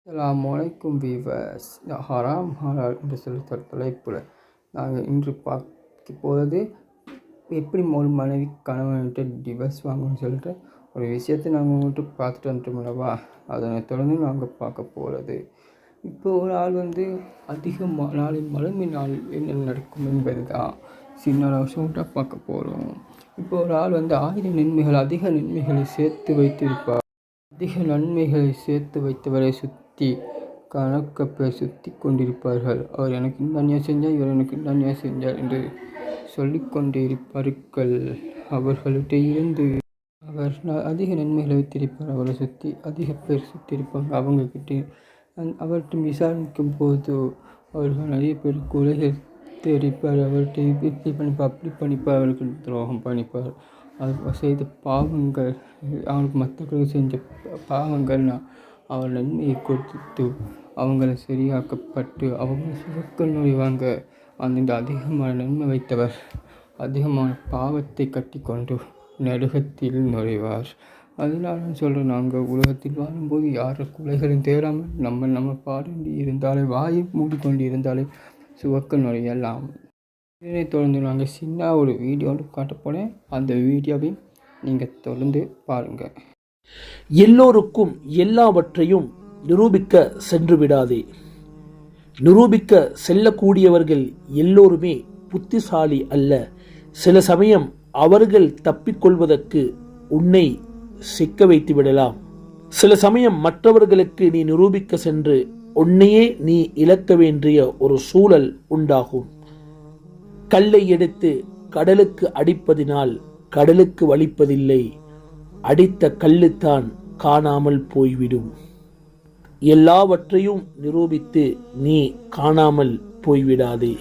அஸ்ஸலாமுஅலைக்கும் viewers. ஹராம் ஹலால் என்று சொல்லித்த தலைப்பில் நாங்கள் இன்று பார்க்க போகிறது எப்படி ஒரு மனைவி கணவன்கிட்ட டிவர்ஸ் வாங்கணும்னு சொல்லிட்டு ஒரு விஷயத்தை நாங்கள் உங்கள்கிட்ட பார்த்துட்டு வந்துட்டோம்லவா, அதனை தொடர்ந்து நாங்கள் பார்க்க போகிறது. இப்போ ஒரு ஆள் அதிக நாளின் மறுமையினால் என்ன நடக்கும் என்பது தான் சின்ன விஷயம்கிட்ட பார்க்க போகிறோம். இப்போ ஒரு ஆள் 1000 நன்மைகள் அதிக நன்மைகளை சேர்த்து வைத்திருப்பார். அதிக நன்மைகளை சேர்த்து வைத்தவரை சுற்றி கணக்கப்பை சுற்றி கொண்டிருப்பார்கள். அவர் எனக்கு இந்த அநியாயம் செஞ்சார், இவர் எனக்கு இந்த அநியாயம் செஞ்சார் என்று சொல்லிக்கொண்டே இருப்பார்கள். அவர்கள்ட்ட இருந்து அவர் அதிக நன்மைகளை வைத்திருப்பார். அவரை சுற்றி அதிக பேர் சுற்றி இருப்பாங்க. அவங்கக்கிட்ட அவர்கிட்ட விசாரிக்கும் போது அவர்கள் நிறைய பேருக்கு உலகில் தெரிப்பார். அவர்கிட்ட இப்படி பண்ணிப்பார், அப்படி பண்ணிப்பார், அவர்கள் துரோகம் பண்ணிப்பார். அவர் செய்த பாவங்கள், அவங்களுக்கு மற்றவர்களுக்கு செஞ்ச பாவங்கள்னால் அவர் நன்மையை கொடுத்து அவங்கள சரியாக்கப்பட்டு அவங்க சுவர்க்கம் நுழைவாங்க. அந்த அதிகமான நன்மை வைத்தவர் அதிகமான பாவத்தை கட்டி கொண்டு நரகத்தில் நுழைவார். அதனால சொல்கிறோம், நாங்கள் உலகத்தில் வாழும்போது யார் குலைகளையும் தேடாமல் நம்ம பாடி இருந்தாலே, வாயை மூடிக்கொண்டு இருந்தாலே சுவர்க்கம் நுழையலாம். இதனை தொடர்ந்து நாங்கள் சின்ன ஒரு வீடியோ காட்ட போனேன். அந்த வீடியோவை நீங்கள் தொடர்ந்து பாருங்கள். எல்லோருக்கும் எல்லாவற்றையும் நிரூபிக்க சென்று விடாதே. நிரூபிக்க செல்லக்கூடியவர்கள் எல்லோருமே புத்திசாலி அல்ல. சில சமயம் அவர்கள் தப்பிக்கொள்வதற்கு உன்னை சிக்க வைத்து விடலாம். சில சமயம் மற்றவர்களுக்கு நீ நிரூபிக்க சென்று உன்னையே நீ இழக்க வேண்டிய ஒரு சூழல் உண்டாகும். கல்லை எடுத்து கடலுக்கு அடிப்பதினால் கடலுக்கு வலிப்பதில்லை, அடித்த கல்லுத்தான் காணாமல் போய்விடும். எல்லாவற்றையும் நிரூபித்து நீ காணாமல் போய்விடாதே.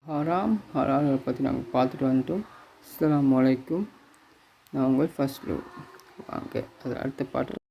ஹராம் ஹலால் பற்றி நாங்கள் பார்த்துட்டு வந்துட்டோம். அஸ்ஸலாமு அலைக்கும். நான் உங்கள் ஃபர்ஸ்ட் வாங்க அது அடுத்த பாட்டு.